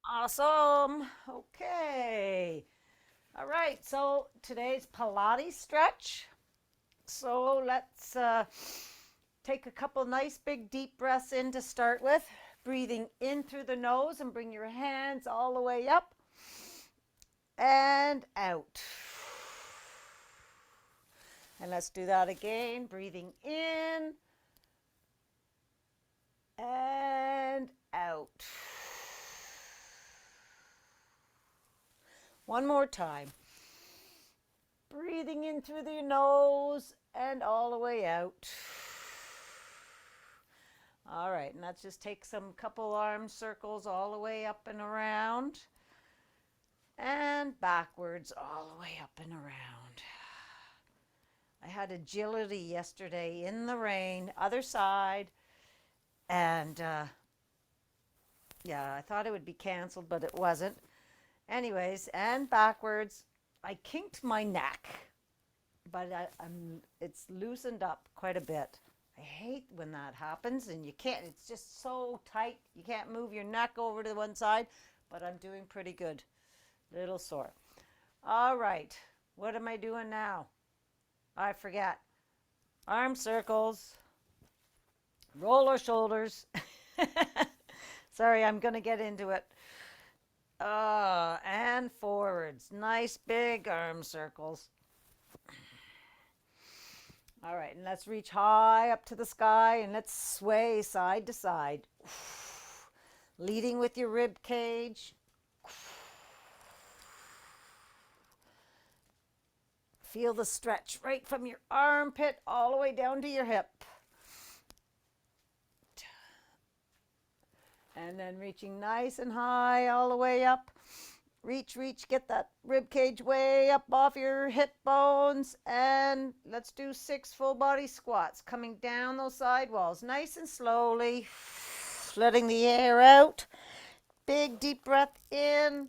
Awesome. Okay. All right. So today's Pilates stretch. So let's take a couple nice big deep breaths in to start with. Breathing in through the nose and bring your hands all the way up and out. And let's do that again. Breathing in and out. One more time. Breathing in through the nose and all the way out. All right, and let's just take some couple arm circles all the way up and around and backwards all the way up and around. I had agility yesterday in the rain, other side, and yeah, I thought it would be canceled, but it wasn't. Anyways, and backwards, I kinked my neck, but it's loosened up quite a bit. I hate when that happens and you can't, it's just so tight. You can't move your neck over to one side, but I'm doing pretty good. Little sore. All right. What am I doing now? I forget. Arm circles, roller shoulders. Sorry, I'm going to get into it. And forwards. Nice big arm circles. All right, and let's reach high up to the sky and let's sway side to side. Leading with your rib cage. Feel the stretch right from your armpit all the way down to your hip. And then reaching nice and high all the way up. Reach, reach, get that rib cage way up off your hip bones. And let's do 6 full body squats. Coming down those side walls nice and slowly. Letting the air out. Big deep breath in.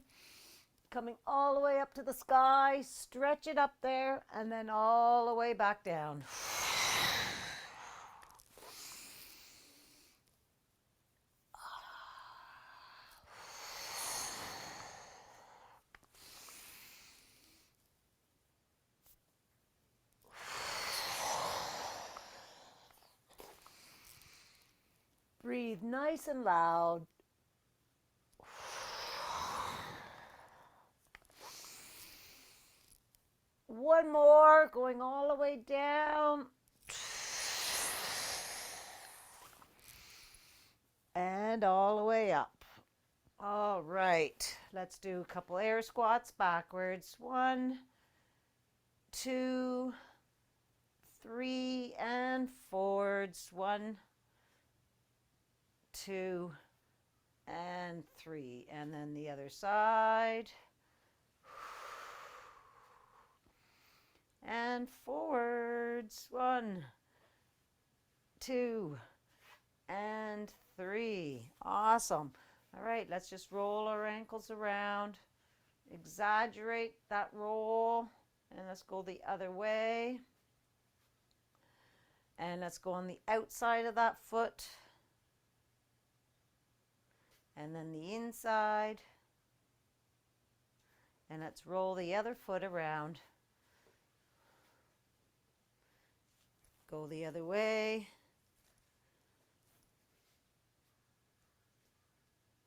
Coming all the way up to the sky. Stretch it up there. And then all the way back down. Breathe nice and loud. One more, going all the way down. And all the way up. All right, let's do a couple air squats backwards. 1, 2, 3, and forwards. 1, 2, and 3. And then the other side. And forwards. 1, 2, and 3. Awesome. All right, let's just roll our ankles around. Exaggerate that roll. And let's go the other way. And let's go on the outside of that foot. And then the inside. And let's roll the other foot around. Go the other way.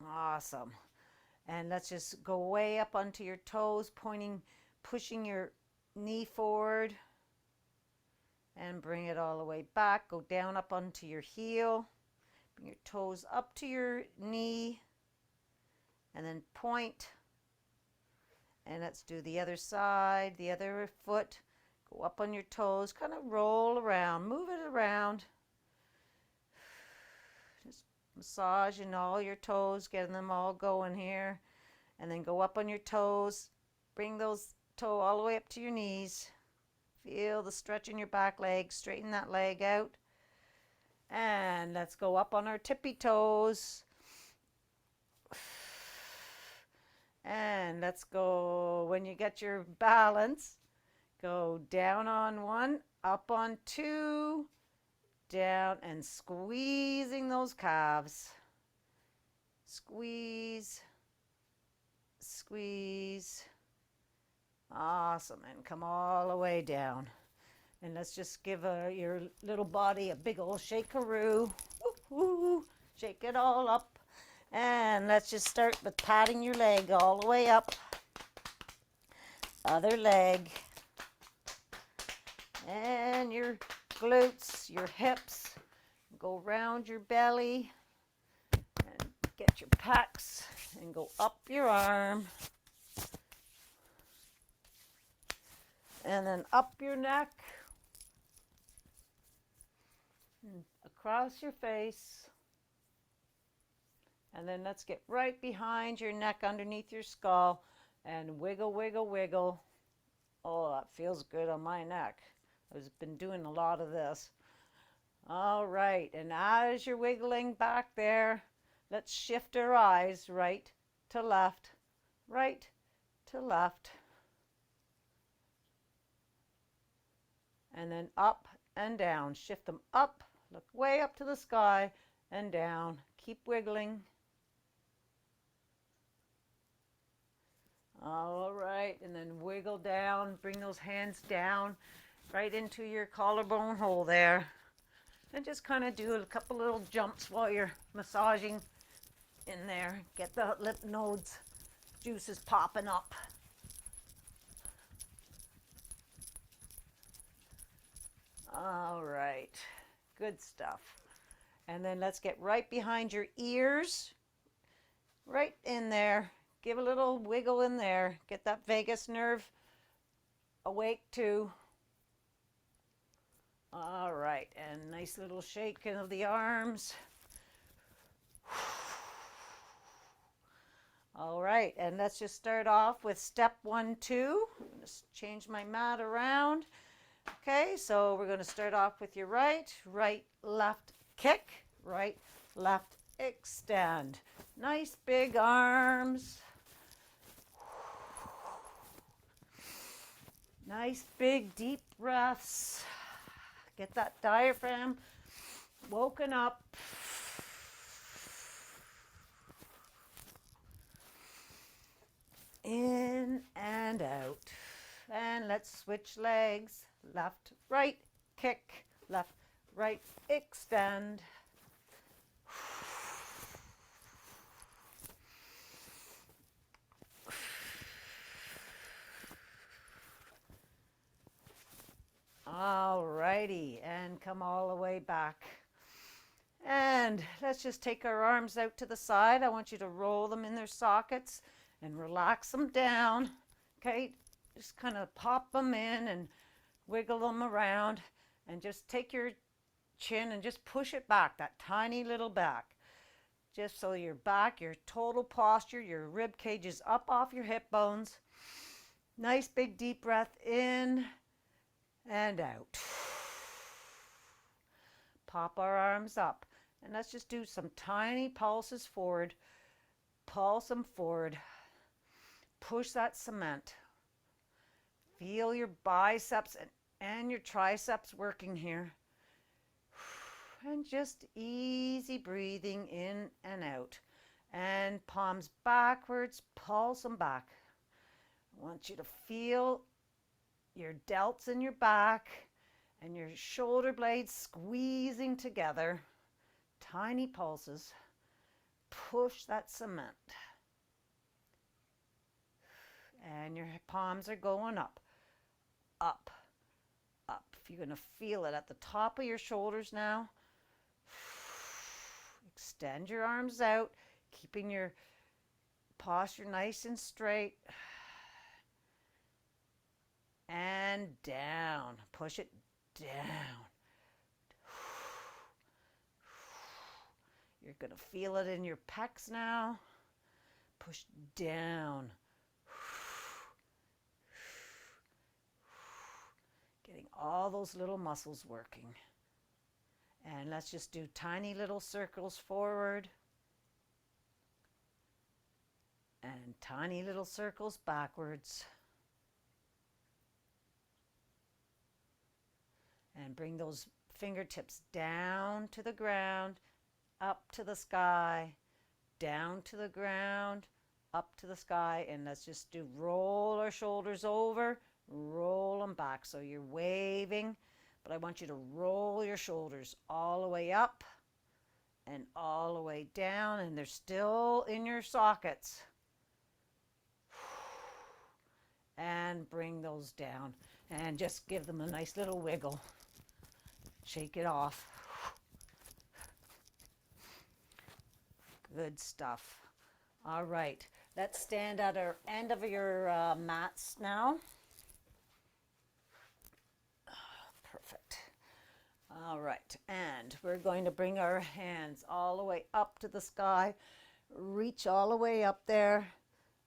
Awesome. And let's just go way up onto your toes, pushing your knee forward. And bring it all the way back. Go down up onto your heel. Bring your toes up to your knee. And then point. And let's do the other side, the other foot. Go up on your toes, kind of roll around, move it around. Just massaging all your toes, getting them all going here. And then go up on your toes. Bring those toes all the way up to your knees. Feel the stretch in your back leg. Straighten that leg out. And let's go up on our tippy toes. And let's go, when you get your balance, go down on 1, up on 2, down, and squeezing those calves. Squeeze squeeze. Awesome. And come all the way down. And let's just give your little body a big old shakeroo. Woo-hoo. Shake it all up. And let's just start with patting your leg all the way up. Other leg. And your glutes, your hips. Go around your belly. And get your pecs. And go up your arm. And then up your neck. And across your face. And then let's get right behind your neck, underneath your skull, and wiggle, wiggle, wiggle. Oh, that feels good on my neck. I've been doing a lot of this. All right, and as you're wiggling back there, let's shift our eyes right to left, right to left. And then up and down. Shift them up, look way up to the sky, and down. Keep wiggling. All right, and then wiggle down, bring those hands down right into your collarbone hole there. And just kind of do a couple little jumps while you're massaging in there. Get the lymph nodes juices popping up. All right, good stuff. And then let's get right behind your ears, right in there. Give a little wiggle in there. Get that vagus nerve awake too. All right, and nice little shaking of the arms. All right, and let's just start off with step 1, 2. I'm going to change my mat around. Okay, so we're going to start off with your right, left, kick, right, left, extend. Nice big arms. Nice big deep breaths. Get that diaphragm woken up. In and out. And let's switch legs. Left, right, kick. Left, right, extend. All righty, and come all the way back. And let's just take our arms out to the side. I want you to roll them in their sockets and relax them down. Okay, just kind of pop them in and wiggle them around, and just take your chin and just push it back, that tiny little back. Just so your back, your total posture, your rib cage is up off your hip bones. Nice big deep breath in and out. Pop our arms up, and let's just do some tiny pulses forward. Pulse them forward. Push that cement. Feel your biceps and your triceps working here. And just easy breathing in and out. And palms backwards, pulse them back. I want you to feel your delts in your back and your shoulder blades squeezing together. Tiny pulses. Push that cement. And your palms are going up, up, up. You're going to feel it at the top of your shoulders now. Extend your arms out, keeping your posture nice and straight. And down. Push it down. You're going to feel it in your pecs now. Push down. Getting all those little muscles working. And let's just do tiny little circles forward. And tiny little circles backwards. And bring those fingertips down to the ground, up to the sky, down to the ground, up to the sky, and let's just do roll our shoulders over, roll them back. So you're waving, but I want you to roll your shoulders all the way up and all the way down, and they're still in your sockets. And bring those down and just give them a nice little wiggle. Shake it off. Good stuff. All right, let's stand at our end of your mats now. Perfect. All right, and we're going to bring our hands all the way up to the sky. Reach all the way up there,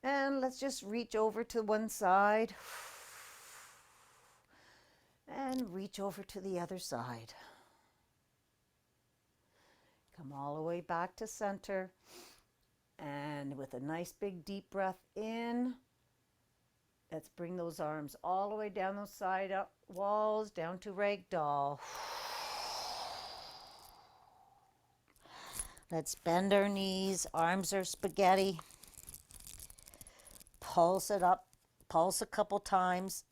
and let's just reach over to one side and reach over to the other side. Come all the way back to center, and with a nice big deep breath in, let's bring those arms all the way down those side up walls down to ragdoll. Let's bend our knees, arms are spaghetti. Pulse it up, pulse a couple times.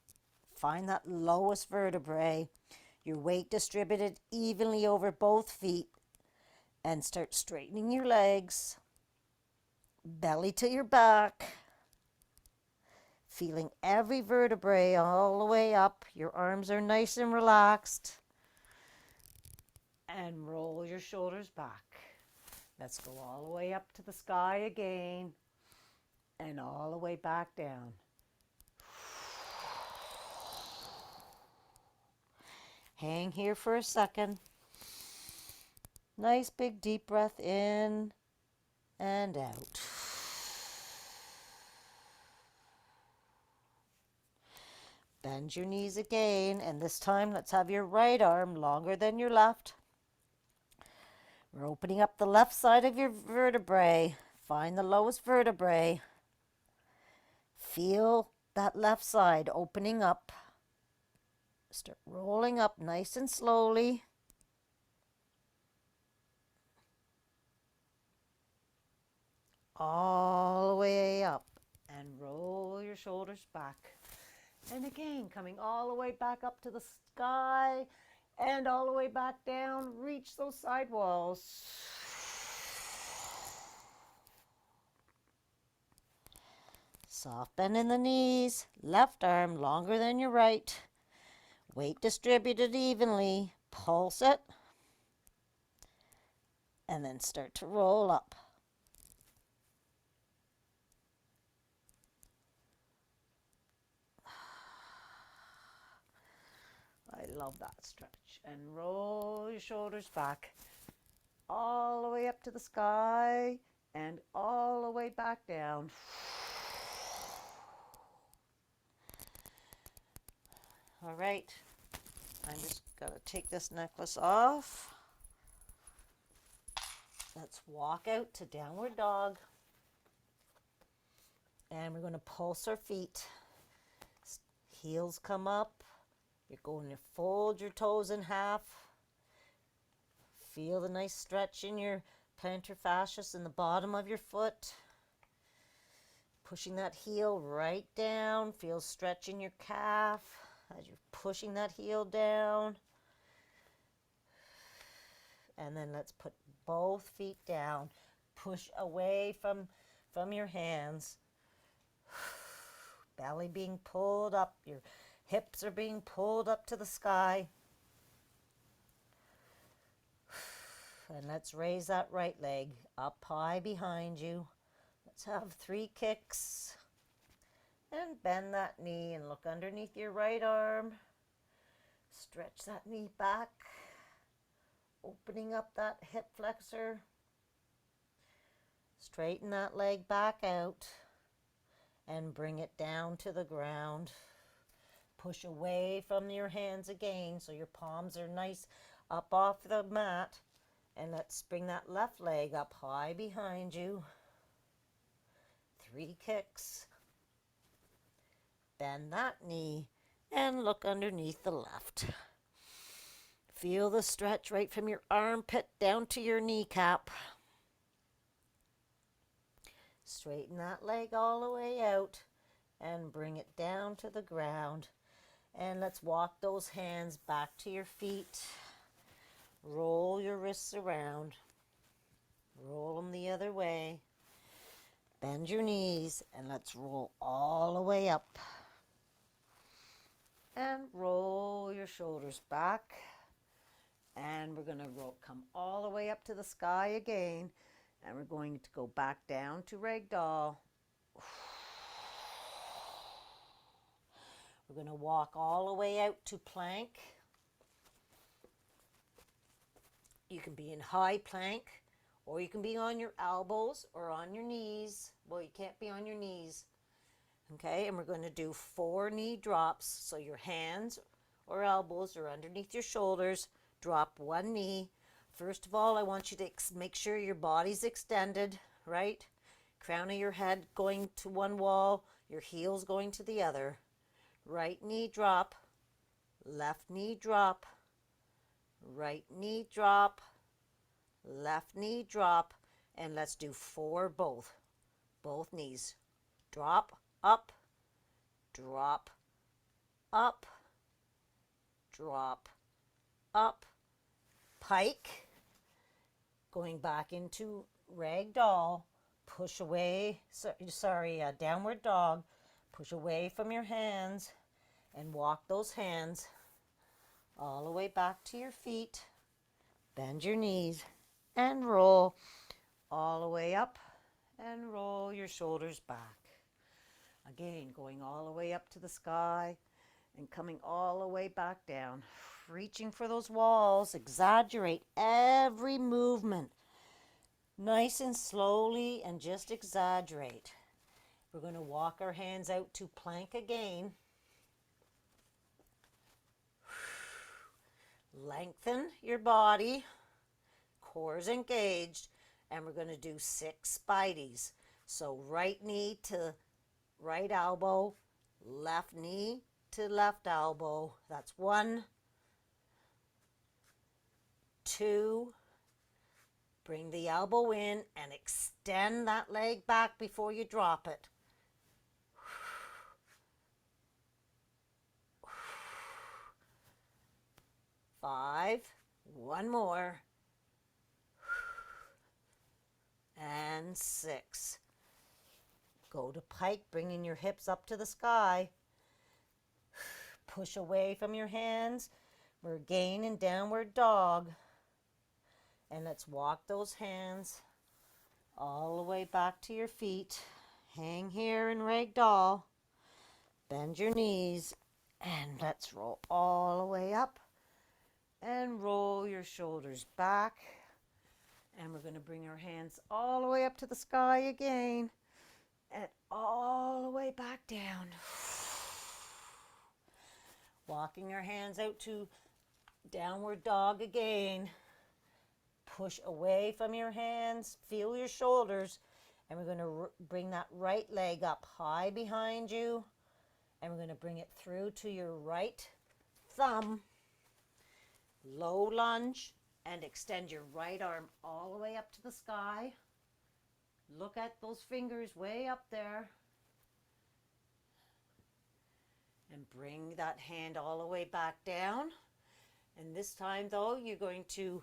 Find that lowest vertebrae. Your weight distributed evenly over both feet. And start straightening your legs. Belly to your back. Feeling every vertebrae all the way up. Your arms are nice and relaxed. And roll your shoulders back. Let's go all the way up to the sky again. And all the way back down. Hang here for a second. Nice big deep breath in and out. Bend your knees again, and this time let's have your right arm longer than your left. We're opening up the left side of your vertebrae. Find the lowest vertebrae. Feel that left side opening up. Start rolling up nice and slowly. All the way up and roll your shoulders back. And again, coming all the way back up to the sky and all the way back down. Reach those side walls. Soft bend in the knees. Left arm longer than your right. Weight distributed evenly. Pulse it. And then start to roll up. I love that stretch. And roll your shoulders back. All the way up to the sky and all the way back down. All right. I'm just going to take this necklace off. Let's walk out to downward dog. And we're going to pulse our feet. Heels come up. You're going to fold your toes in half. Feel the nice stretch in your plantar fasciitis in the bottom of your foot. Pushing that heel right down. Feel stretch in your calf as you're pushing that heel down. And then let's put both feet down. Push away from your hands. Belly being pulled up. Your hips are being pulled up to the sky. And let's raise that right leg up high behind you. Let's have 3 kicks. And bend that knee and look underneath your right arm. Stretch that knee back. Opening up that hip flexor. Straighten that leg back out. And bring it down to the ground. Push away from your hands again so your palms are nice up off the mat. And let's bring that left leg up high behind you. 3 kicks. Bend that knee and look underneath the left. Feel the stretch right from your armpit down to your kneecap. Straighten that leg all the way out and bring it down to the ground. And let's walk those hands back to your feet. Roll your wrists around. Roll them the other way. Bend your knees and let's roll all the way up. And roll your shoulders back. And we're going to come all the way up to the sky again. And we're going to go back down to ragdoll. We're going to walk all the way out to plank. You can be in high plank, or you can be on your elbows or on your knees. Well, you can't be on your knees. Okay, and we're going to do 4 knee drops. So your hands or elbows are underneath your shoulders. Drop 1 knee. First of all, I want you to make sure your body's extended, right? Crown of your head going to one wall, your heels going to the other. Right knee drop, left knee drop, right knee drop, left knee drop, and let's do 4 both knees. Drop, up, drop, up, drop, up, pike, going back into ragdoll, push away, downward dog, push away from your hands and walk those hands all the way back to your feet. Bend your knees and roll all the way up and roll your shoulders back. Again, going all the way up to the sky and coming all the way back down. Reaching for those walls. Exaggerate every movement. Nice and slowly, and just exaggerate. We're going to walk our hands out to plank again. Lengthen your body. Core's engaged. And we're going to do 6 spideys. So right knee to right elbow, left knee to left elbow. That's 1, 2. Bring the elbow in and extend that leg back before you drop it. 5. 1 more. And 6. Go to pike, bringing your hips up to the sky. Push away from your hands. We're again in downward dog. And let's walk those hands all the way back to your feet. Hang here in ragdoll. Bend your knees. And let's roll all the way up. And roll your shoulders back. And we're going to bring our hands all the way up to the sky again. And all the way back down. Walking our hands out to downward dog again. Push away from your hands. Feel your shoulders. And we're going to bring that right leg up high behind you. And we're going to bring it through to your right thumb. Low lunge. And extend your right arm all the way up to the sky. Look at those fingers way up there. And bring that hand all the way back down. And this time, though, you're going to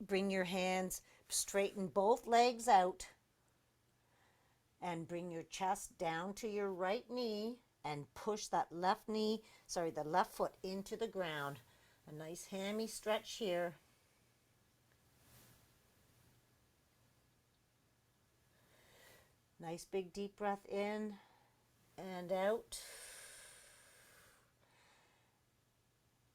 bring your hands, straighten both legs out. And bring your chest down to your right knee. And push that the left foot into the ground. A nice hammy stretch here. Nice big deep breath in and out.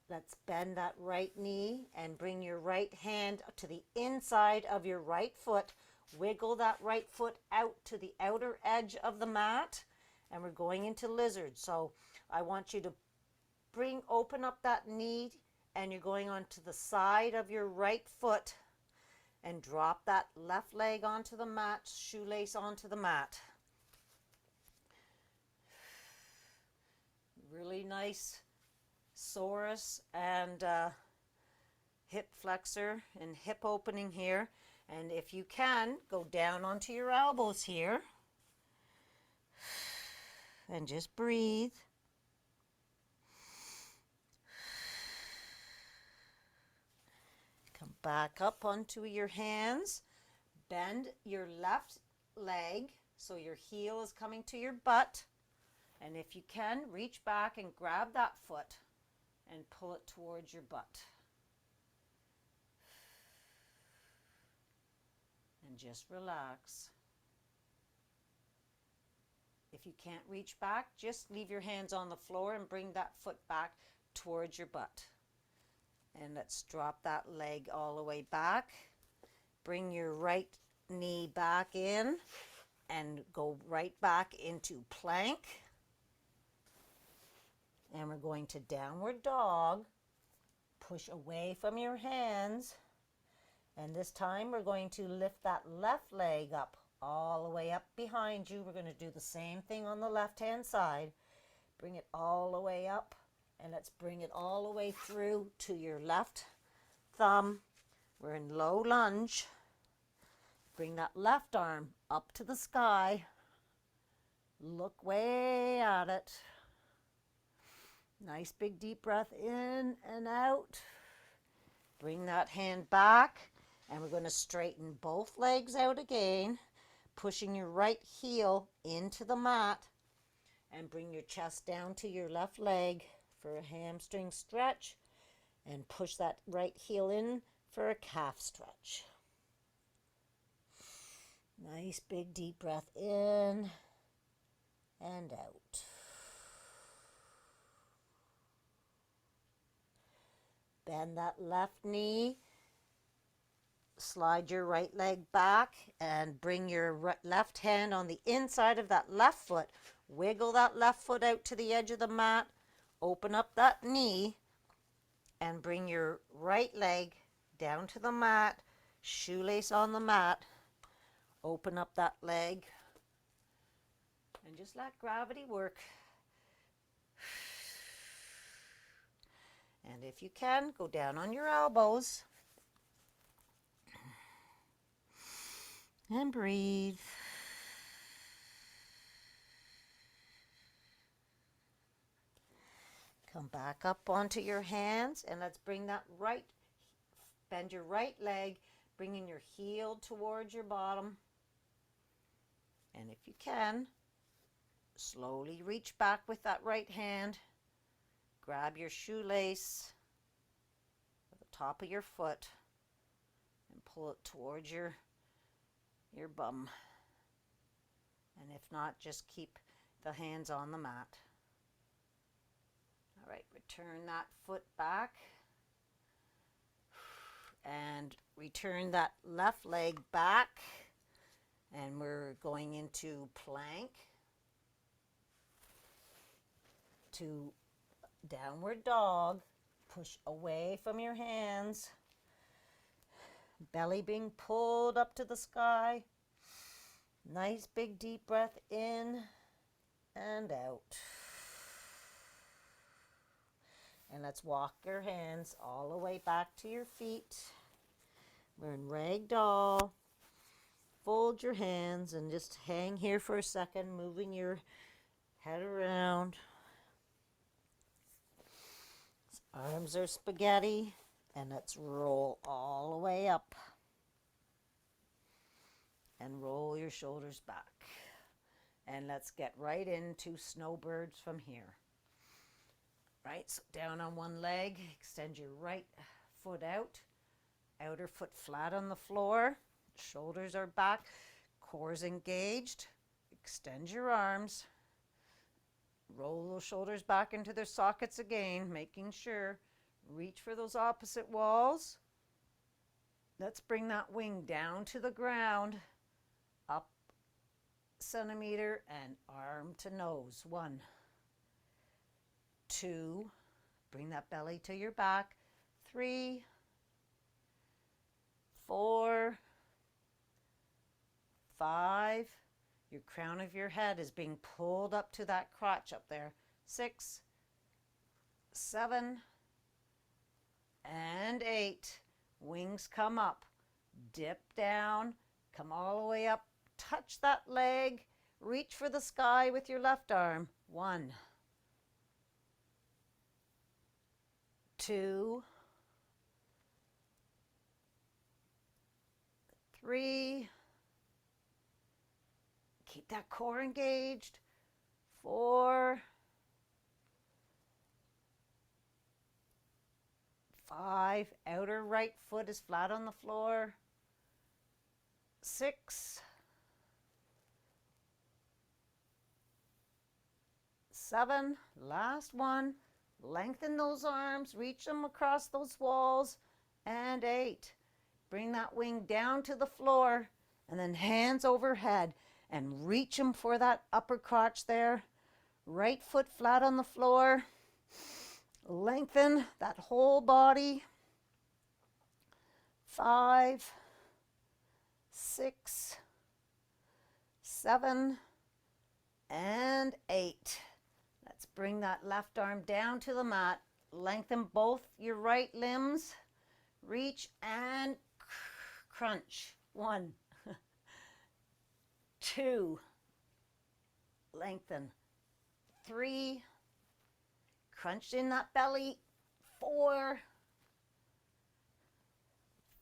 Let's bend that right knee and bring your right hand to the inside of your right foot. Wiggle that right foot out to the outer edge of the mat. And we're going into lizard. So I want you to open up that knee, and you're going onto the side of your right foot and drop that left leg onto the mat, shoelace onto the mat. Really nice psoas and hip flexor and hip opening here. And if you can, go down onto your elbows here and just breathe. Come back up onto your hands. Bend your left leg so your heel is coming to your butt. And if you can, reach back and grab that foot and pull it towards your butt. And just relax. If you can't reach back, just leave your hands on the floor and bring that foot back towards your butt. And let's drop that leg all the way back. Bring your right knee back in and go right back into plank. And we're going to downward dog. Push away from your hands. And this time we're going to lift that left leg up, all the way up behind you. We're going to do the same thing on the left-hand side. Bring it all the way up. And let's bring it all the way through to your left thumb. We're in low lunge. Bring that left arm up to the sky. Look way at it. Nice big deep breath in and out. Bring that hand back. And we're going to straighten both legs out again. Pushing your right heel into the mat. And bring your chest down to your left leg for a hamstring stretch. And push that right heel in for a calf stretch. Nice big deep breath in and out. Bend that left knee. Slide your right leg back and bring your left hand on the inside of that left foot. Wiggle that left foot out to the edge of the mat. Open up that knee and bring your right leg down to the mat. Shoelace on the mat. Open up that leg and just let gravity work. And if you can, go down on your elbows and breathe. Come back up onto your hands and let's bring that bend your right leg, bringing your heel towards your bottom. And if you can, slowly reach back with that right hand. Grab your shoelace at the top of your foot and pull it towards your bum. And if not, just keep the hands on the mat. All right, return that foot back. And return that left leg back. And we're going into plank to downward dog. Push away from your hands. Belly being pulled up to the sky. Nice big deep breath in and out. And let's walk your hands all the way back to your feet. We're in ragdoll. Fold your hands and just hang here for a second, moving your head around. Arms are spaghetti, and let's roll all the way up. And roll your shoulders back. And let's get right into snowbirds from here. Right, so down on one leg, extend your right foot out. Outer foot flat on the floor. Shoulders are back, core's engaged. Extend your arms. Roll those shoulders back into their sockets again, making sure. Reach for those opposite walls. Let's bring that wing down to the ground. Up centimeter and arm to nose. 1, 2. Bring that belly to your back. 3, 4, 5. Your crown of your head is being pulled up to that crotch up there. 6, 7, and 8. Wings come up. Dip down, come all the way up, touch that leg, reach for the sky with your left arm. 1, 2, 3. Keep that core engaged. 4, 5. Outer right foot is flat on the floor. 6, 7. Last one. Lengthen those arms, reach them across those walls. And 8. Bring that wing down to the floor and then hands overhead and reach them for that upper crotch there. Right foot flat on the floor. Lengthen that whole body. 5, 6, 7, and 8. Let's bring that left arm down to the mat. Lengthen both your right limbs. Reach and crunch. 1, 2. Lengthen. 3. Crunch in that belly. 4,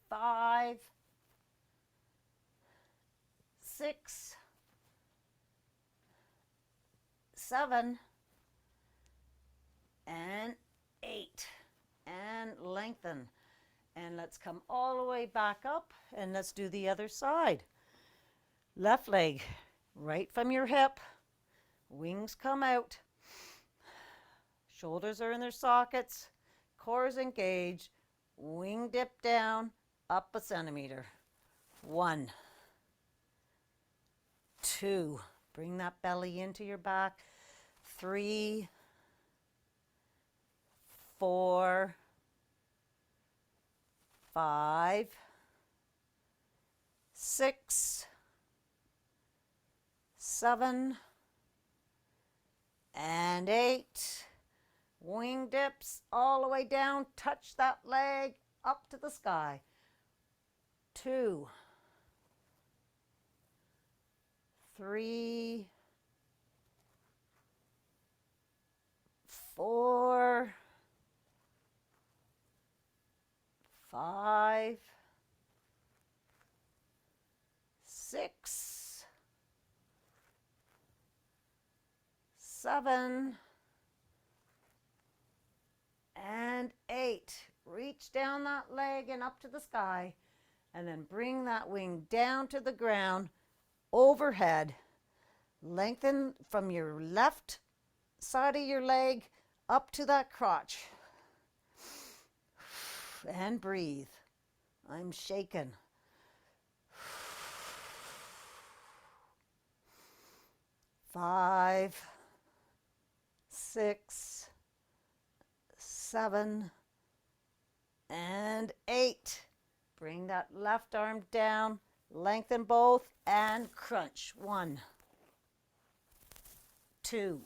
5, 6, 7, and 8. And lengthen. And let's come all the way back up and let's do the other side. Left leg right from your hip. Wings come out. Shoulders are in their sockets. Core is engaged. Wing dip down, up a centimeter. 1, 2. Bring that belly into your back. 3, 4, 5, 6, 7, and 8. Wing dips all the way down. Touch that leg up to the sky. 2, 3, 4, 5, 6, 7, and 8. Reach down that leg and up to the sky. And then bring that wing down to the ground, overhead. Lengthen from your left side of your leg up to that crotch. And breathe. I'm shaking. 5, 6, 7, and 8. Bring that left arm down, lengthen both, and crunch. 1, 2,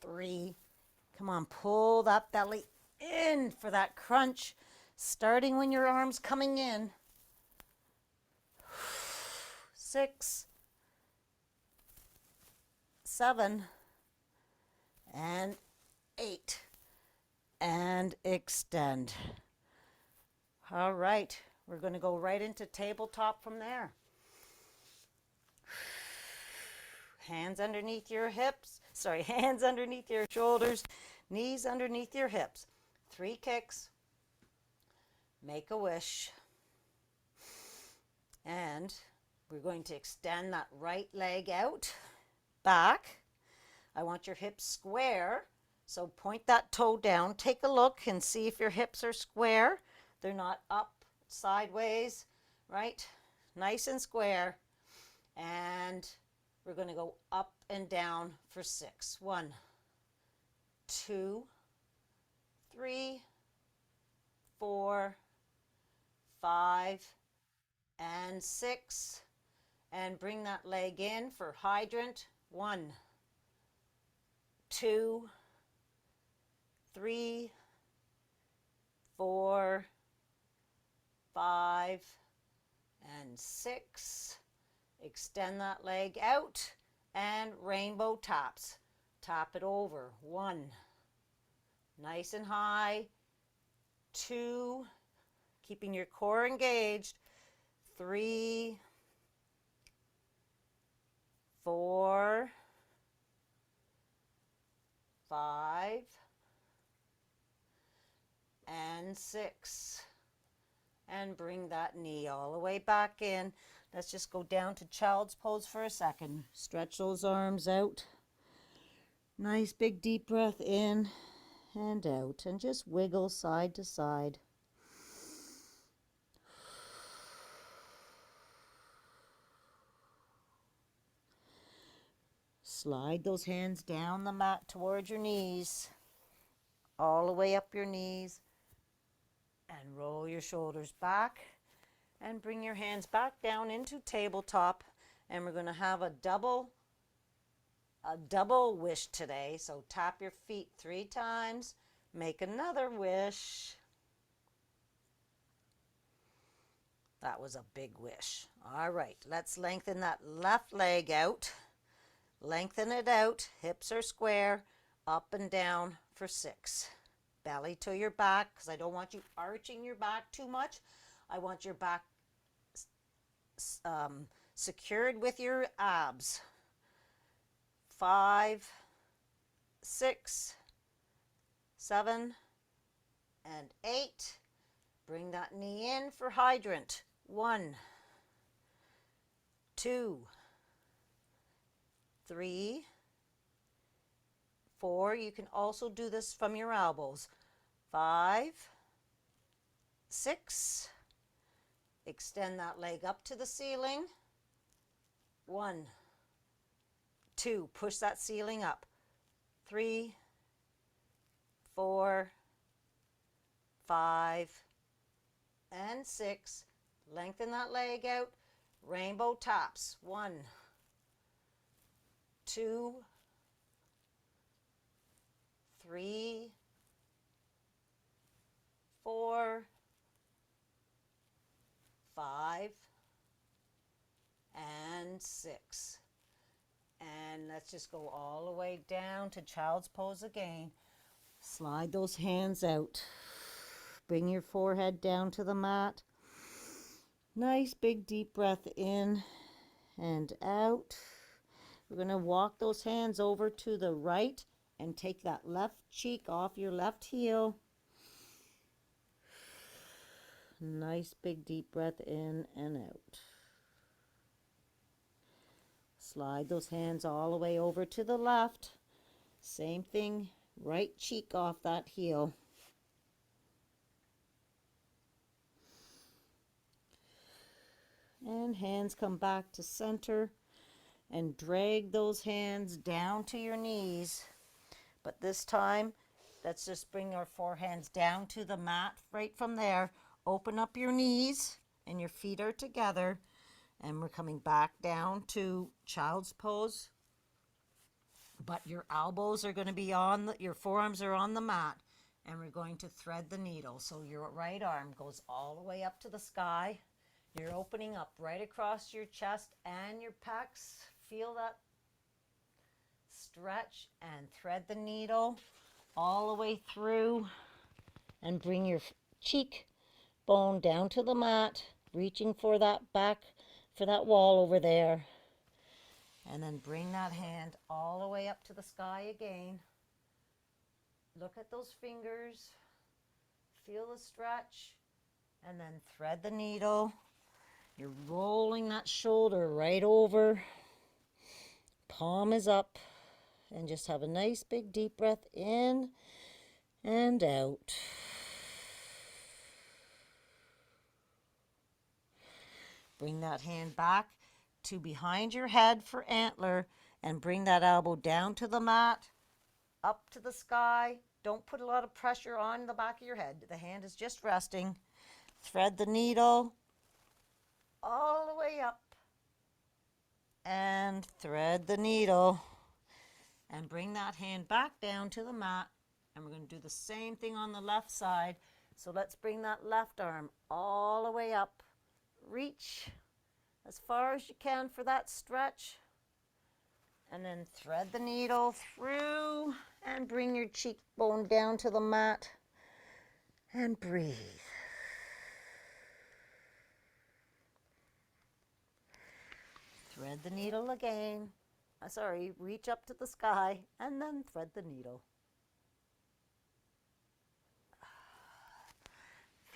3. Come on, pull that belly in for that crunch, starting when your arm's coming in. 6, 7, and 8. And extend. All right, we're going to go right into tabletop from there. Hands underneath your hips. Hands underneath your shoulders. Knees underneath your hips. 3 kicks. Make a wish. And we're going to extend that right leg out, back. I want your hips square. So point that toe down. Take a look and see if your hips are square. They're not up, sideways, right? Nice and square. And we're going to go up and down for 6. 1, 2, 3, 4, 5, and 6. And bring that leg in for hydrant. 1, 2, 3, 4, 5, and 6. Extend that leg out and rainbow taps. Tap it over. 1, nice and high. 2, keeping your core engaged. 3, 4, 5, and 6. And bring that knee all the way back in. Let's just go down to child's pose for a second. Stretch those arms out. Nice big deep breath in and out. And just wiggle side to side. Slide those hands down the mat towards your knees. All the way up your knees. And roll your shoulders back. And bring your hands back down into tabletop. And we're going to have a double wish today. So tap your feet 3 times. Make another wish. That was a big wish. All right, let's lengthen that left leg out. Lengthen it out. Hips are square. Up and down for 6. Belly to your back, because I don't want you arching your back too much. I want your back secured with your abs. 5, 6, 7, and 8. Bring that knee in for hydrant. 1, 2, 3, 4. You can also do this from your elbows. 5, 6. Extend that leg up to the ceiling. 1, 2. Push that ceiling up. 3, 4, 5, and 6. Lengthen that leg out. Rainbow taps. 1, 2, 3, 4, 5, and 6. And let's just go all the way down to child's pose again. Slide those hands out. Bring your forehead down to the mat. Nice big deep breath in and out. We're going to walk those hands over to the right and take that left cheek off your left heel. Nice big deep breath in and out. Slide those hands all the way over to the left. Same thing, right cheek off that heel. And hands come back to center and drag those hands down to your knees. But this time, let's just bring our 4 hands down to the mat right from there. Open up your knees and your feet are together. And we're coming back down to child's pose. But your elbows are going to be on, your forearms are on the mat. And we're going to thread the needle. So your right arm goes all the way up to the sky. You're opening up right across your chest and your pecs. Feel that stretch and thread the needle all the way through. And bring your cheek bone down to the mat, reaching for that back, for that wall over there. And then bring that hand all the way up to the sky again. Look at those fingers. Feel the stretch. And then thread the needle. You're rolling that shoulder right over. Palm is up. And just have a nice big deep breath in and out. Bring that hand back to behind your head for antler and bring that elbow down to the mat, up to the sky. Don't put a lot of pressure on the back of your head. The hand is just resting. Thread the needle all the way up and thread the needle and bring that hand back down to the mat. And we're going to do the same thing on the left side. So let's bring that left arm all the way up. Reach as far as you can for that stretch. And then thread the needle through and bring your cheekbone down to the mat and breathe. Thread the needle again. Sorry, reach up to the sky and then thread the needle.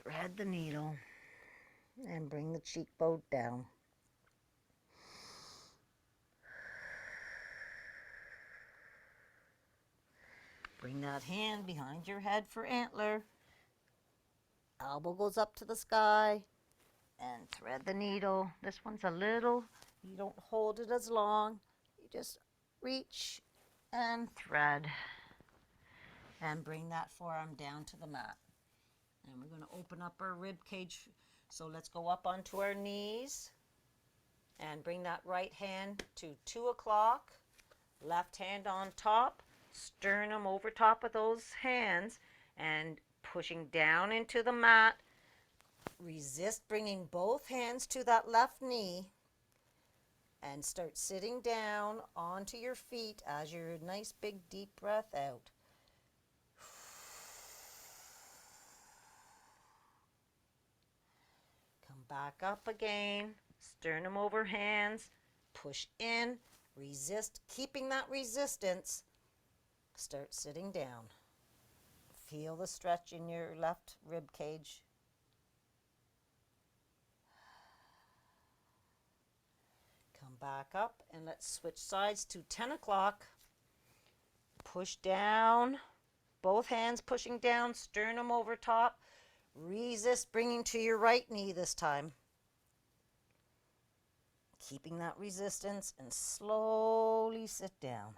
Thread the needle and bring the cheekbone down. Bring that hand behind your head for antler. Elbow goes up to the sky and thread the needle. This one's a little, you don't hold it as long. You just reach and thread and bring that forearm down to the mat. And we're going to open up our rib cage. So let's go up onto our knees and bring that right hand to 2 o'clock. Left hand on top, sternum over top of those hands and pushing down into the mat. Resist bringing both hands to that left knee and start sitting down onto your feet as your nice big deep breath out. Come back up again, sternum over hands, push in, resist, keeping that resistance. Start sitting down. Feel the stretch in your left rib cage. Come back up and let's switch sides to 10 o'clock. Push down, both hands pushing down, sternum over top. Resist bringing to your right knee this time. Keeping that resistance and slowly sit down.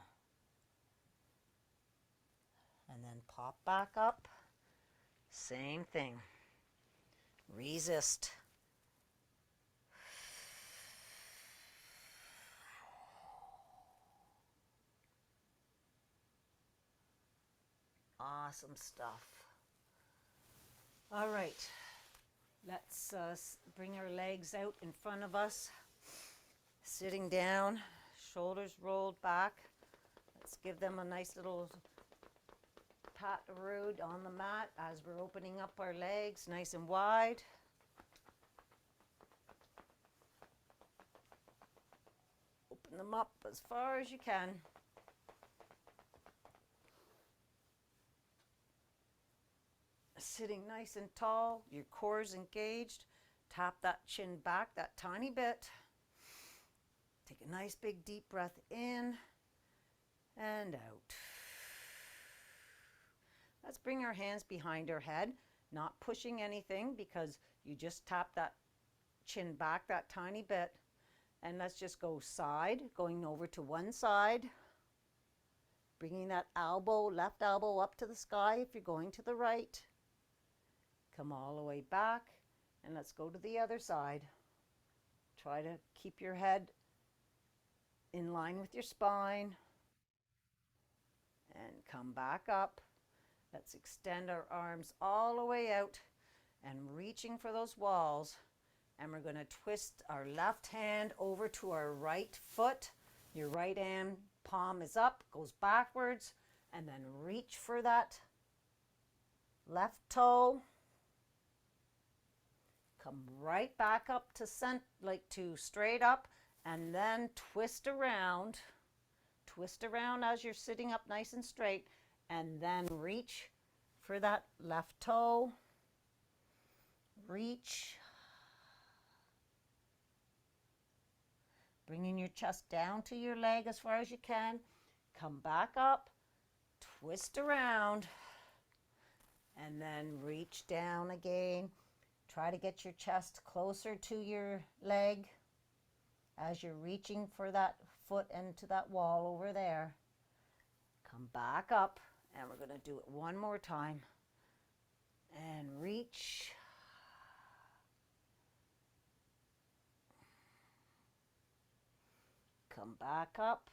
And then pop back up. Same thing. Resist. Awesome stuff. All right, let's bring our legs out in front of us. Sitting down, shoulders rolled back. Let's give them a nice little pat road on the mat as we're opening up our legs nice and wide. Open them up as far as you can. Sitting nice and tall, your core's engaged. Tap that chin back that tiny bit. Take a nice big deep breath in and out. Let's bring our hands behind our head, not pushing anything because you just tap that chin back that tiny bit. And let's just go side, going over to one side. Bringing that elbow, left elbow up to the sky if you're going to the right. Come all the way back and let's go to the other side. Try to keep your head in line with your spine. And come back up. Let's extend our arms all the way out and reaching for those walls. And we're going to twist our left hand over to our right foot. Your right hand palm is up, goes backwards, and then reach for that left toe. Come right back up to to straight up, and then twist around. Twist around as you're sitting up nice and straight, and then reach for that left toe. Reach. Bringing your chest down to your leg as far as you can. Come back up, twist around, and then reach down again. Try to get your chest closer to your leg as you're reaching for that foot into that wall over there. Come back up, and we're going to do it one more time. And reach. Come back up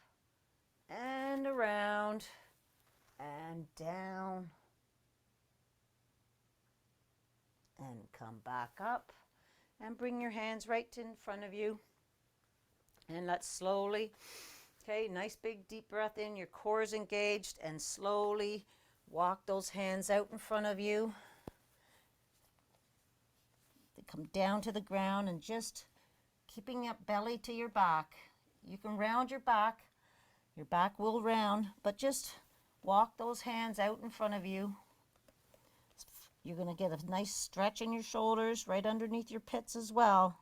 and around and down and come back up and bring your hands right in front of you. And let's slowly, okay, nice big deep breath in, your core is engaged, and slowly walk those hands out in front of you. They come down to the ground and just keeping your belly to your back. You can round your back will round, but just walk those hands out in front of you. You're going to get a nice stretch in your shoulders, right underneath your pits as well.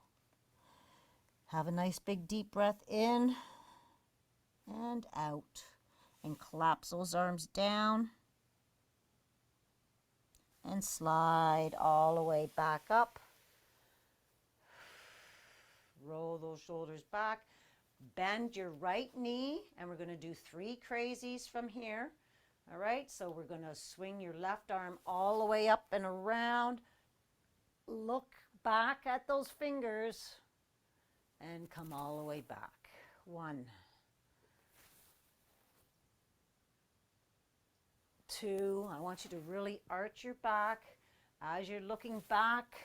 Have a nice big deep breath in and out. And collapse those arms down. And slide all the way back up. Roll those shoulders back. Bend your right knee, and we're going to do 3 crazies from here. All right, so we're going to swing your left arm all the way up and around. Look back at those fingers and come all the way back. 1, 2, I want you to really arch your back as you're looking back.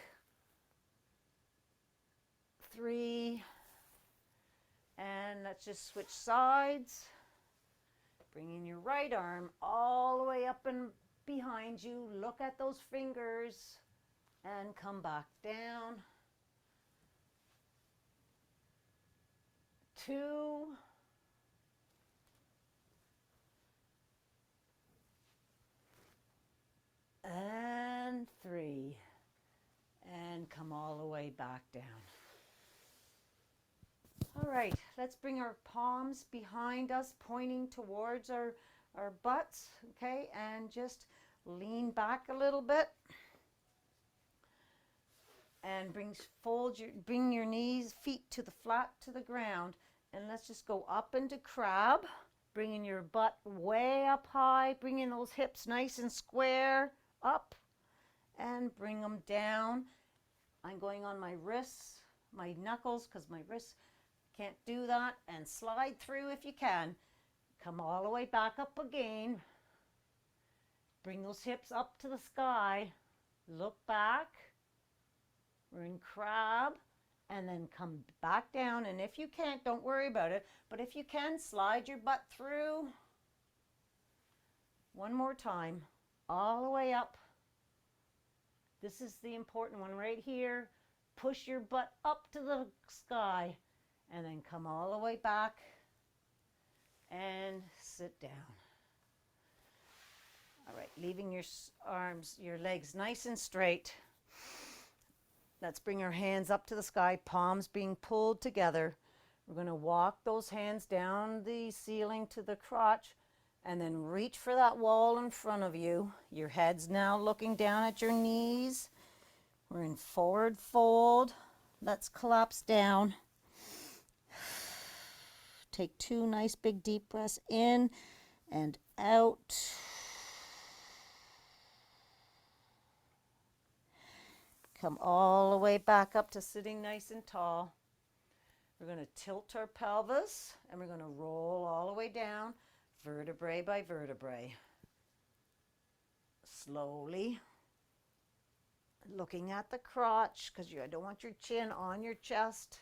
3, and let's just switch sides. Bringing your right arm all the way up and behind you. Look at those fingers and come back down. 2, and 3, and come all the way back down. All right, let's bring our palms behind us, pointing towards our butts, okay, and just lean back a little bit. And bring your knees, feet to the flat to the ground, and let's just go up into crab, bringing your butt way up high, bringing those hips nice and square up, and bring them down. I'm going on my wrists, my knuckles, because my wrists can't do that, and slide through if you can. Come all the way back up again. Bring those hips up to the sky. Look back. We're in crab, and then come back down. And if you can't, don't worry about it. But if you can, slide your butt through. One more time, all the way up. This is the important one right here. Push your butt up to the sky, and then come all the way back and sit down. All right, leaving your arms, your legs nice and straight. Let's bring our hands up to the sky, palms being pulled together. We're going to walk those hands down the ceiling to the crotch and then reach for that wall in front of you. Your head's now looking down at your knees. We're in forward fold. Let's collapse down. Take 2 nice big deep breaths in and out. Come all the way back up to sitting nice and tall. We're going to tilt our pelvis and we're going to roll all the way down, vertebrae by vertebrae. Slowly. Looking at the crotch, because I don't want your chin on your chest.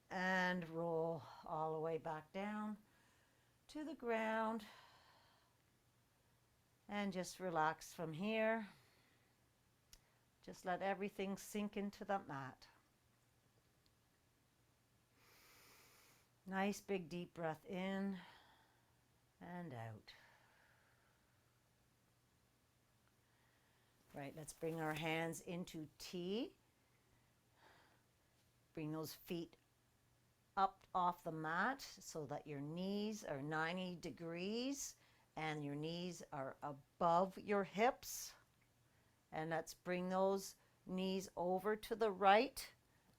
And roll all the way back down to the ground. And just relax from here. Just let everything sink into the mat. Nice big deep breath in and out. Right, let's bring our hands into T. Bring those feet up off the mat so that your knees are 90 degrees and your knees are above your hips. And let's bring those knees over to the right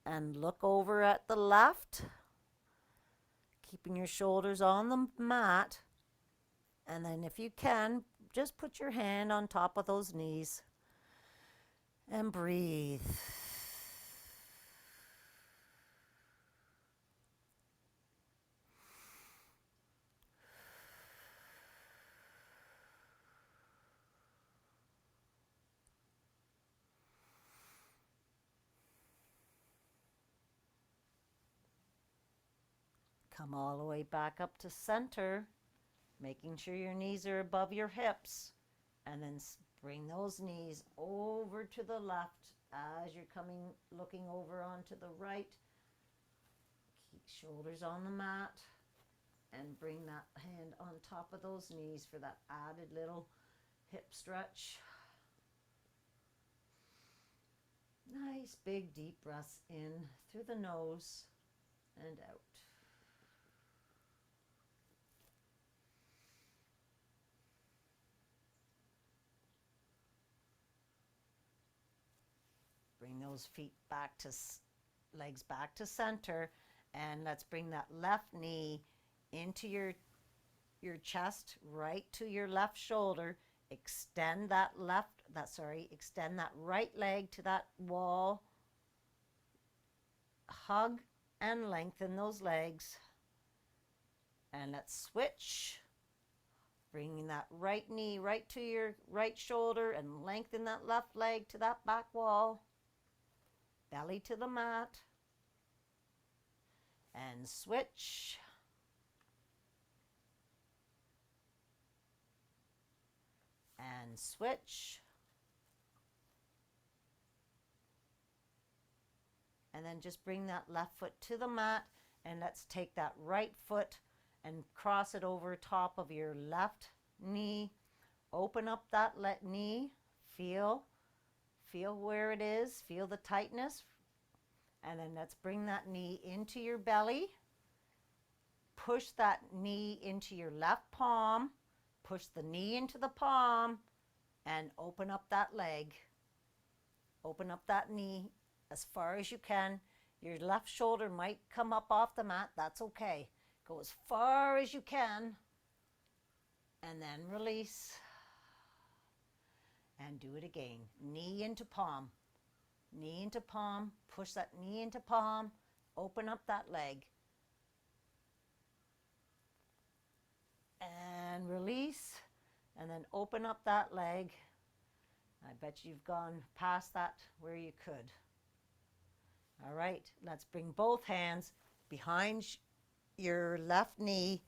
and look over at the left. Keeping your shoulders on the mat. And then if you can, just put your hand on top of those knees and breathe. Come all the way back up to center, making sure your knees are above your hips. And then bring those knees over to the left as you're looking over onto the right. Keep shoulders on the mat and bring that hand on top of those knees for that added little hip stretch. Nice big deep breaths in through the nose and out. Bring those feet back to, legs back to center, and let's bring that left knee into your chest, right to your left shoulder. Extend that right leg to that wall. Hug and lengthen those legs. And let's switch. Bringing that right knee right to your right shoulder and lengthen that left leg to that back wall. Belly to the mat. And switch. And switch. And then just bring that left foot to the mat, and let's take that right foot and cross it over top of your left knee. Open up that knee. Feel where it is. Feel the tightness. And then let's bring that knee into your belly. Push that knee into your left palm. Push the knee into the palm and open up that leg. Open up that knee as far as you can. Your left shoulder might come up off the mat. That's okay. Go as far as you can and then release. And do it again. Knee into palm. Knee into palm. Push that knee into palm. Open up that leg. And release. And then open up that leg. I bet you've gone past that where you could. All right, let's bring both hands behind your left knee.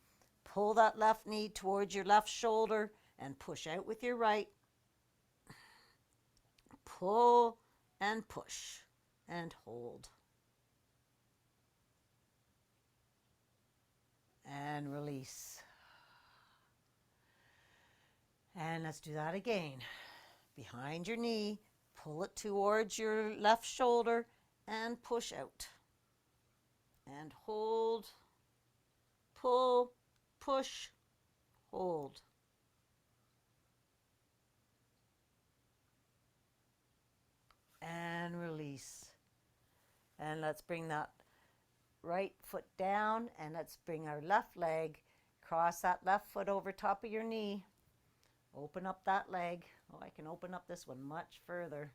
Pull that left knee towards your left shoulder and push out with your right. Pull and push and hold. And release. And let's do that again. Behind your knee, pull it towards your left shoulder and push out. And hold, pull, push, hold. And release. And let's bring that right foot down, and let's bring our left leg, cross that left foot over top of your knee. Open up that leg. Oh, I can open up this one much further.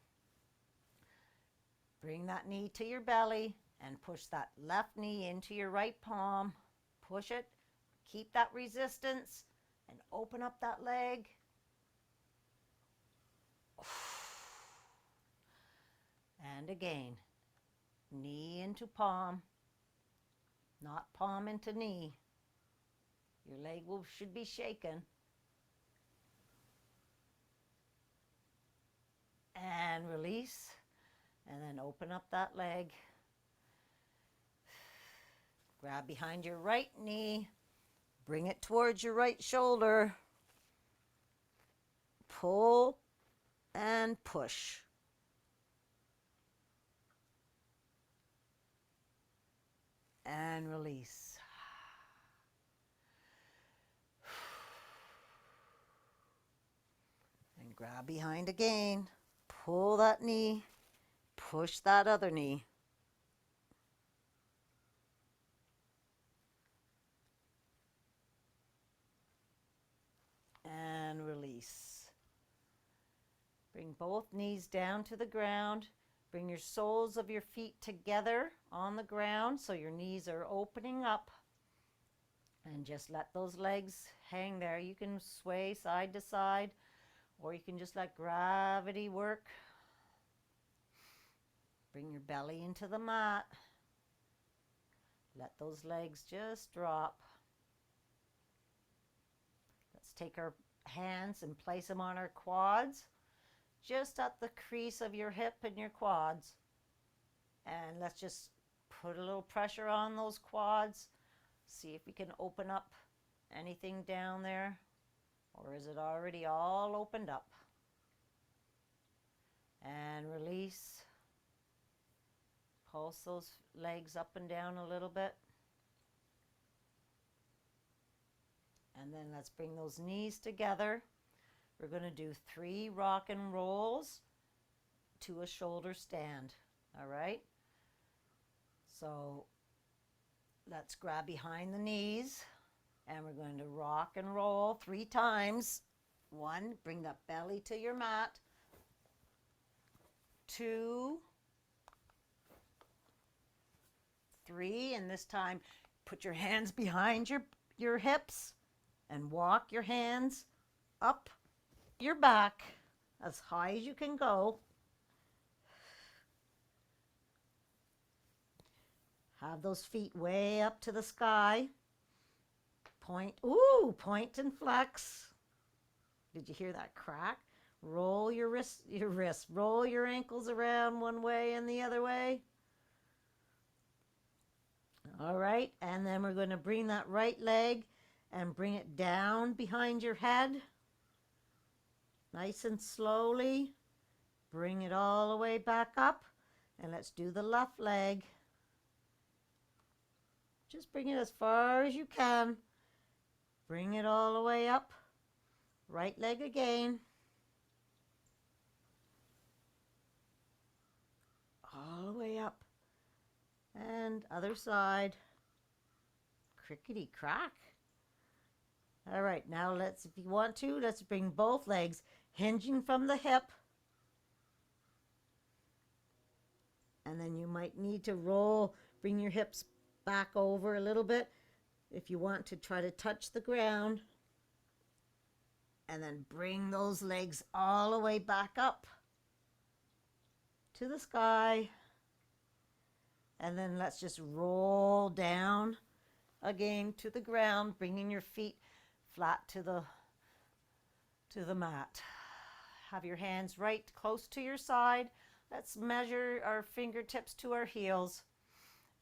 Bring that knee to your belly and push that left knee into your right palm. Push it. Keep that resistance and open up that leg. And again, knee into palm, not palm into knee. Your leg should be shaken. And release. And then open up that leg. Grab behind your right knee. Bring it towards your right shoulder. Pull and push. And release. And grab behind again. Pull that knee. Push that other knee. And release. Bring both knees down to the ground. Bring your soles of your feet together on the ground so your knees are opening up. And just let those legs hang there. You can sway side to side, or you can just let gravity work. Bring your belly into the mat. Let those legs just drop. Let's take our hands and place them on our quads, just at the crease of your hip and your quads. And let's just put a little pressure on those quads. See if we can open up anything down there, or is it already all opened up? And release. Pulse those legs up and down a little bit. And then let's bring those knees together. We're going to do 3 rock and rolls to a shoulder stand. All right? So let's grab behind the knees, and we're going to rock and roll 3 times. 1, bring that belly to your mat. 2, 3, and this time put your hands behind your hips and walk your hands up your back as high as you can go. Have those feet way up to the sky. Point, point and flex. Did you hear that crack? Roll your wrists, roll your ankles around one way and the other way. All right, and then we're going to bring that right leg and bring it down behind your head. Nice and slowly. Bring it all the way back up. And let's do the left leg. Just bring it as far as you can. Bring it all the way up. Right leg again. All the way up. And other side. Crickety crack. All right, now let's, if you want to, let's bring both legs hinging from the hip. And then you might need to roll, bring your hips back over a little bit if you want to try to touch the ground. And then bring those legs all the way back up to the sky. And then let's just roll down again to the ground, bringing your feet flat to the mat. Have your hands right close to your side. Let's measure our fingertips to our heels.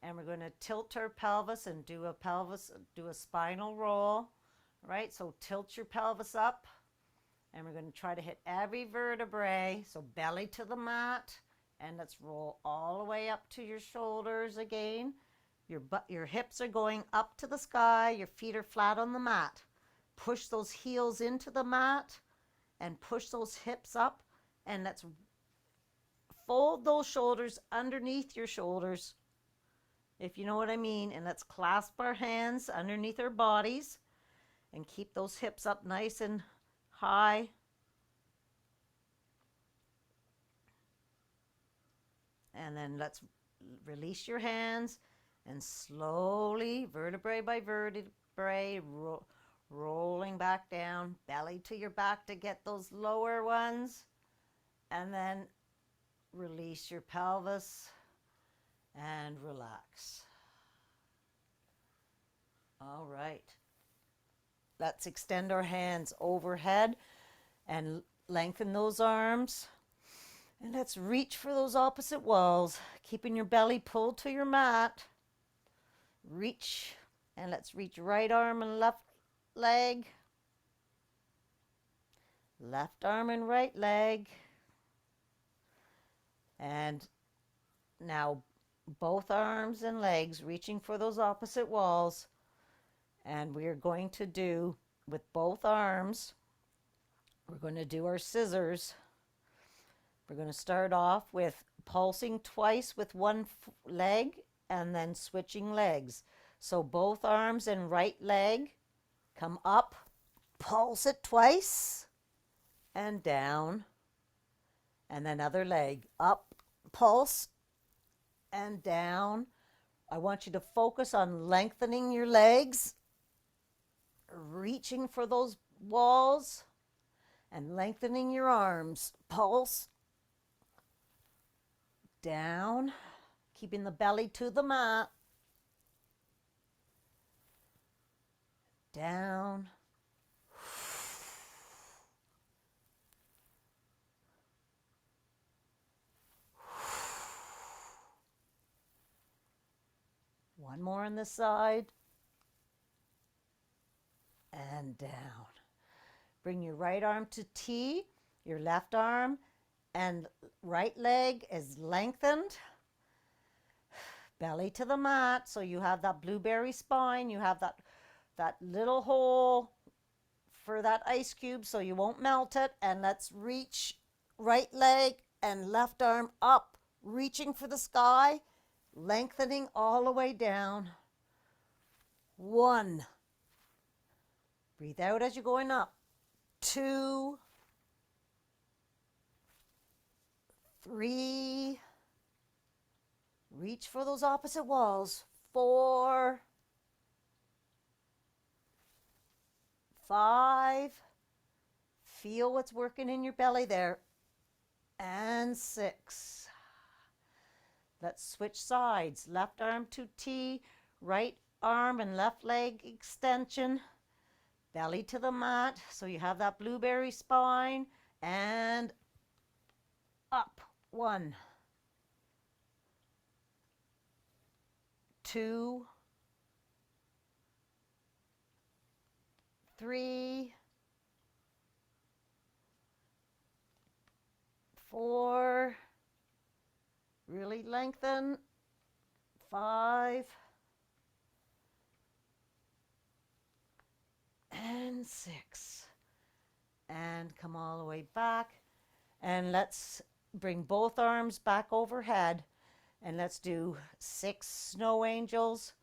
And we're going to tilt our pelvis and do a spinal roll. Right? So tilt your pelvis up. And we're going to try to hit every vertebrae. So belly to the mat. And let's roll all the way up to your shoulders again. Your hips are going up to the sky. Your feet are flat on the mat. Push those heels into the mat and push those hips up. And let's fold those shoulders underneath your shoulders, if you know what I mean. And let's clasp our hands underneath our bodies and keep those hips up nice and high. And then let's release your hands and slowly, vertebrae by vertebrae, rolling back down, belly to your back to get those lower ones. And then release your pelvis and relax. All right. Let's extend our hands overhead and lengthen those arms. And let's reach for those opposite walls, keeping your belly pulled to your mat. Reach, and let's reach right arm and left leg. Left arm and right leg. And now both arms and legs reaching for those opposite walls. And we are going to do, with both arms, we're going to do our scissors. We're going to start off with pulsing twice with one leg and then switching legs. So both arms and right leg come up, pulse it twice and down. And then other leg up, pulse and down. I want you to focus on lengthening your legs, reaching for those walls, and lengthening your arms. Pulse down, keeping the belly to the mat. down. One more on this side. And down. Bring your right arm to T, your left arm and right leg is lengthened. Belly to the mat, so you have that blueberry spine. You have that little hole for that ice cube so you won't melt it. And let's reach right leg and left arm up, reaching for the sky, lengthening all the way down. 1. Breathe out as you're going up. 2, 3. Reach for those opposite walls. 4, 5. Feel what's working in your belly there. And 6. Let's switch sides. Left arm to T, right arm and left leg extension. Belly to the mat, so you have that blueberry spine. And up. 1, 2, 3, 4. Really lengthen. 5. And 6. And come all the way back. And let's bring both arms back overhead. And let's do 6 snow angels.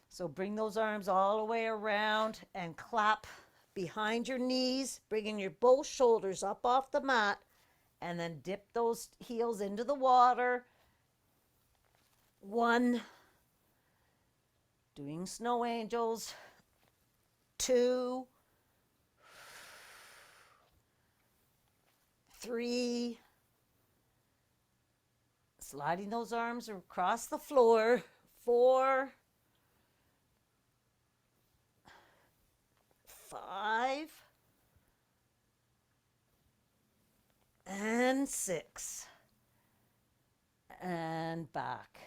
So bring those arms all the way around and clap behind your knees, bringing your both shoulders up off the mat. And then dip those heels into the water. 1. Doing snow angels. 2, 3. Sliding those arms across the floor. 4, 5. And 6. And back.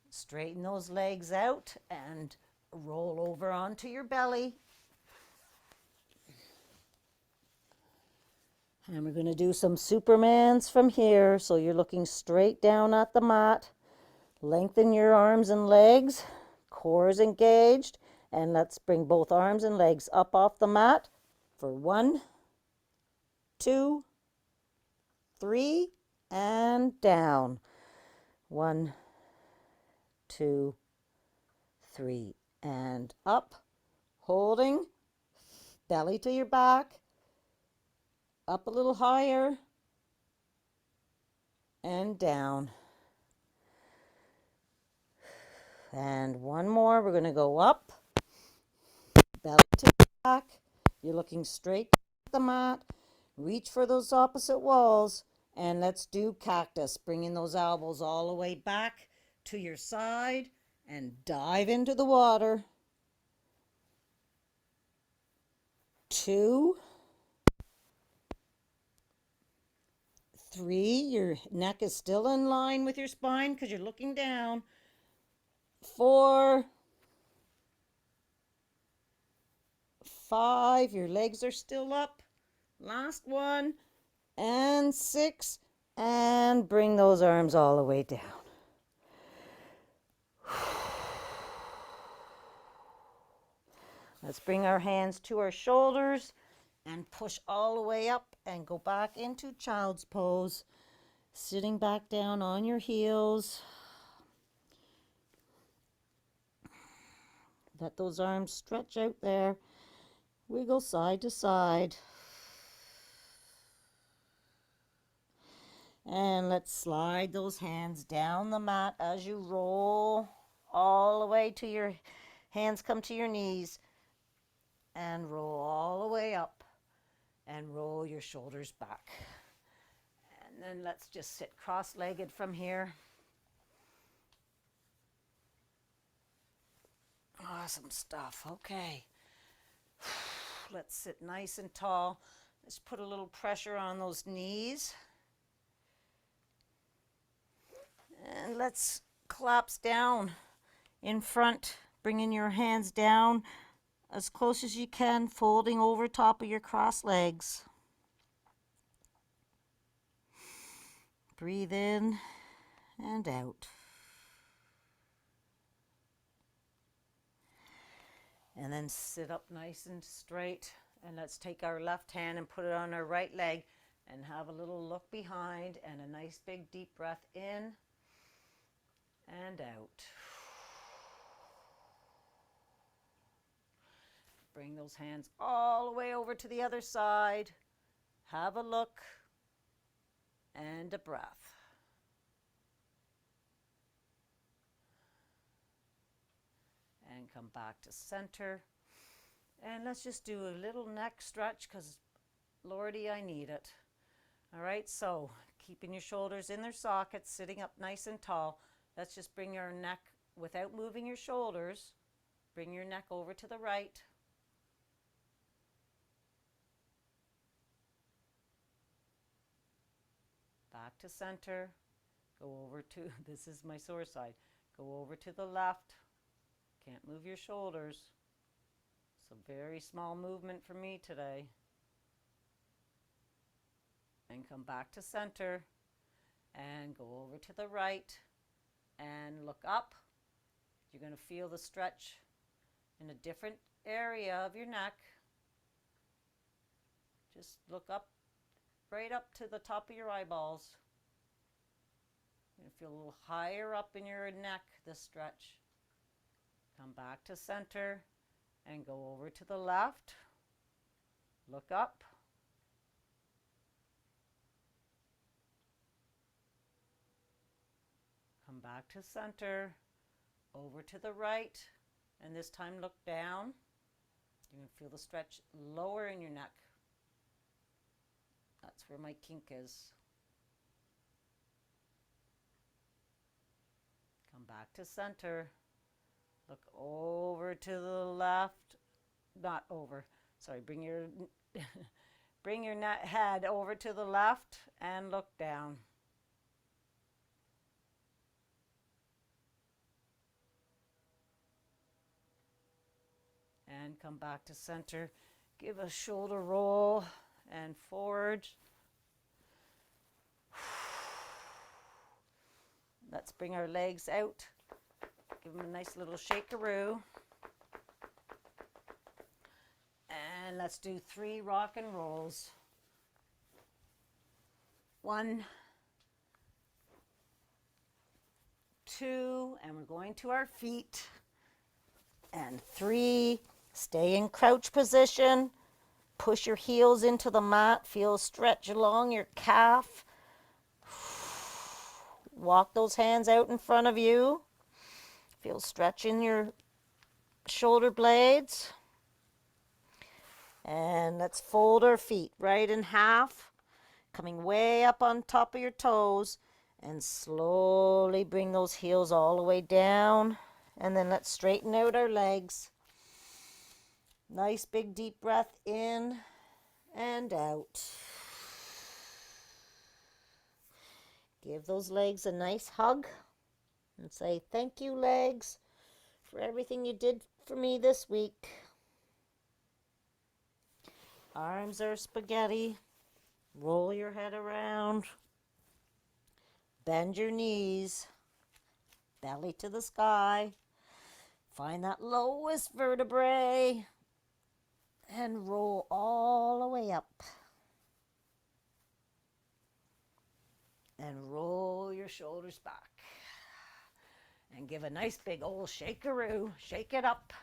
Straighten those legs out and roll over onto your belly. And we're going to do some Supermans from here. So you're looking straight down at the mat. Lengthen your arms and legs. Core is engaged. And let's bring both arms and legs up off the mat for 1, 2, 3, and down. 1, 2, 3, and up. Holding. Belly to your back. Up a little higher. And down. And one more. We're going to go up. Belly to the back. You're looking straight at the mat. Reach for those opposite walls. And let's do cactus. Bringing those elbows all the way back to your side. And dive into the water. 2, 3, your neck is still in line with your spine because you're looking down. 4, 5, your legs are still up. Last one. And 6, and bring those arms all the way down. Let's bring our hands to our shoulders and push all the way up and go back into child's pose. Sitting back down on your heels. Let those arms stretch out there. Wiggle side to side. And let's slide those hands down the mat as you roll all the way to your hands come to your knees. And roll all the way up. And roll your shoulders back. And then let's just sit cross-legged from here. Awesome stuff. Okay. Let's sit nice and tall. Let's put a little pressure on those knees. And let's collapse down in front, bringing your hands down as close as you can, folding over top of your cross legs. Breathe in and out. And then sit up nice and straight. And let's take our left hand and put it on our right leg and have a little look behind and a nice big deep breath in and out. Bring those hands all the way over to the other side. Have a look and a breath. And come back to center. And let's just do a little neck stretch because, Lordy, I need it. All right, so keeping your shoulders in their sockets, sitting up nice and tall. Let's just bring your neck, without moving your shoulders, bring your neck over to the right. Back to center. Go over to, this is my sore side. Go over to the left. Can't move your shoulders. It's a very small movement for me today. And come back to center. And go over to the right. And look up. You're going to feel the stretch in a different area of your neck. Just look up, right up to the top of your eyeballs. You're going to feel a little higher up in your neck, this stretch. Come back to center and go over to the left. Look up. Come back to center, over to the right, and this time look down. You're going to feel the stretch lower in your neck. That's where my kink is. Come back to center. Look over to the left. Not over. Sorry, bring your head over to the left and look down. And come back to center. Give a shoulder roll and forward. Let's bring our legs out. Give them a nice little shakeroo. And let's do 3 rock and rolls. 1, 2, and we're going to our feet. And 3, stay in crouch position. Push your heels into the mat. Feel a stretch along your calf. Walk those hands out in front of you. Feel stretch in your shoulder blades. And let's fold our feet right in half, coming way up on top of your toes, and slowly bring those heels all the way down. And then let's straighten out our legs. Nice big deep breath in and out. Give those legs a nice hug and say, thank you, legs, for everything you did for me this week. Arms are spaghetti. Roll your head around. Bend your knees. Belly to the sky. Find that lowest vertebrae. And roll all the way up. And roll your shoulders back. And give a nice big old shakeroo. Shake it up.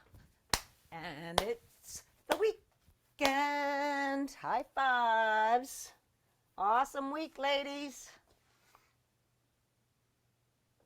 And it's the weekend. High fives. Awesome week, ladies.